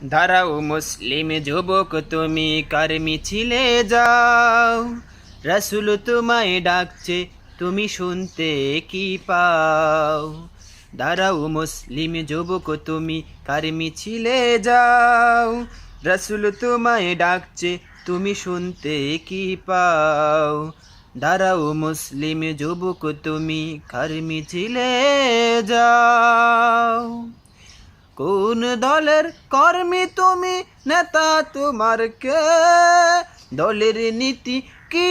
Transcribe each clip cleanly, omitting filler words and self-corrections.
দাঁড়াও মুসলিম যুবক তুমি কার মিছিলে যাও, রাসূল তোমায় ডাকছে তুমি শুনতে কি পাও। দাঁড়াও মুসলিম যুবক তুমি কার মিছিলে যাও, রাসূল তোমায় ডাকছে তুমি শুনতে কি পাও। দাঁড়াও মুসলিম যুবক তুমি কার মিছিলে যাও। কোন দলের কর্মী তুমি, নেতা তোমার কে? দলের নীতি কি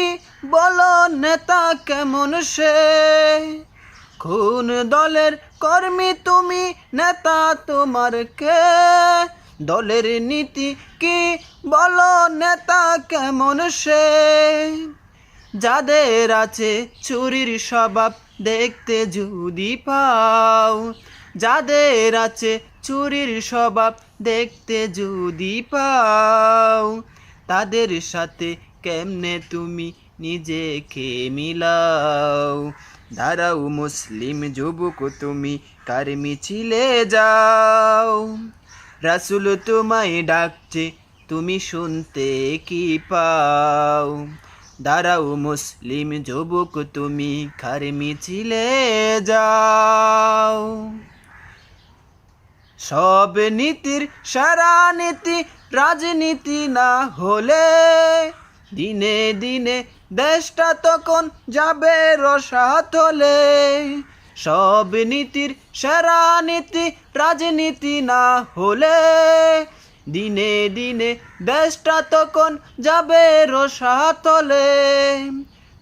বলো, নেতা কেমন সে? কোন দলের কর্মী তুমি, নেতা তোমার কে? দলের নীতি কি বলো, নেতা কেমন সে? যাদের আছে চুরির স্বভাব দেখতে যদি পাও, যাদের আছে চুরির স্বভাব দেখতে যদি পাও, তাদের সাথে কেমনে তুমি নিজেকে মিলাও। দাঁড়াও মুসলিম যুবক তুমি কার মিছিলে যাও, রাসূল তোমায় ডাকছে তুমি শুনতে কি পাও। দাঁড়াও মুসলিম যুবক তুমি কার মিছিলে যাও। সব নীতির সারা নীতি রাজনীতি না হলে, দিনে দিনে দেশটা তখন যাবে রসাতলে। সব নীতির সারা নীতি রাজনীতি না হলে, দিনে দিনে দেশটা তখন যাবে রসাতলে।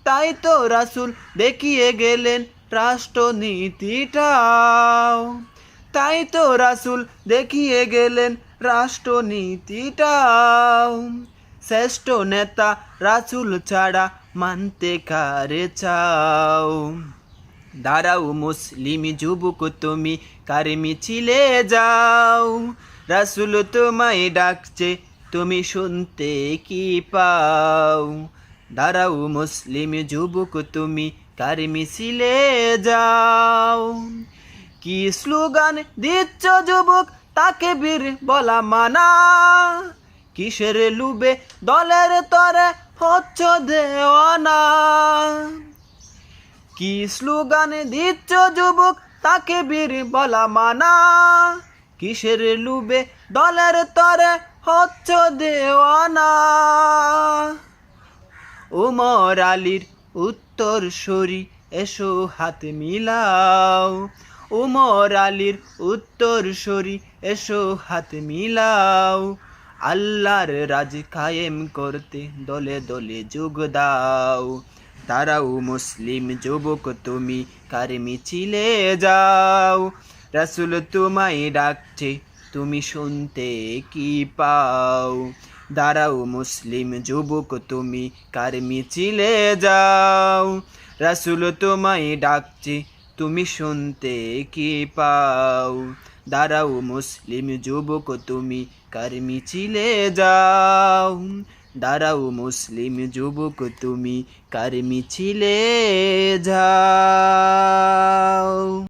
তাই তো রাসূল দেখিয়ে গেলেন রাষ্ট্রনীতিটাও, তাই তো রাসূল দেখিয়ে গেলেন রাষ্ট্রনীতিটাও। শ্রেষ্ঠ নেতা রাসূল ছাড়া মানতে কারে চাও। দাঁড়াও মুসলিম যুবক তুমি কার মিছিলে যাও, রাসূল তোমায় ডাকছে তুমি শুনতে কি পাও। দাঁড়াও মুসলিম যুবক তুমি কার মিছিলে যাও। কি স্লোগান দিচ্ছ যুবক, তাকে বীর বলা মানা? কিসের লুবে দলের তরে হচ্ছ দেওয়ানা? কি স্লোগান দিচ্ছ যুবক, তাকে বীর বলা মানা? কিসের লুবে দলের তরে হচ্ছ দেওয়ানা? ওমর আলীর উত্তর সরি এসো হাত মিলাও, ওমর আলীর উত্তর সরি এসো হাত মিলাও। আল্লাহর রাজ কায়েম করতে দলে দলে যোগ দাও। দাঁড়াও মুসলিম যুবক তুমি কার মিছিলে যাও, রাসূল তোমায় ডাকছে তুমি শুনতে কি পাও। দাঁড়াও মুসলিম যুবক তুমি কার মিছিলে যাও, রাসূল তোমায় ডাকছে তুমি শুনতে কি পাও। দাঁড়াও মুসলিম যুবক তুমি কার মিছিলে যাও, দাঁড়াও মুসলিম যুবক তুমি কার মিছিলে যাও।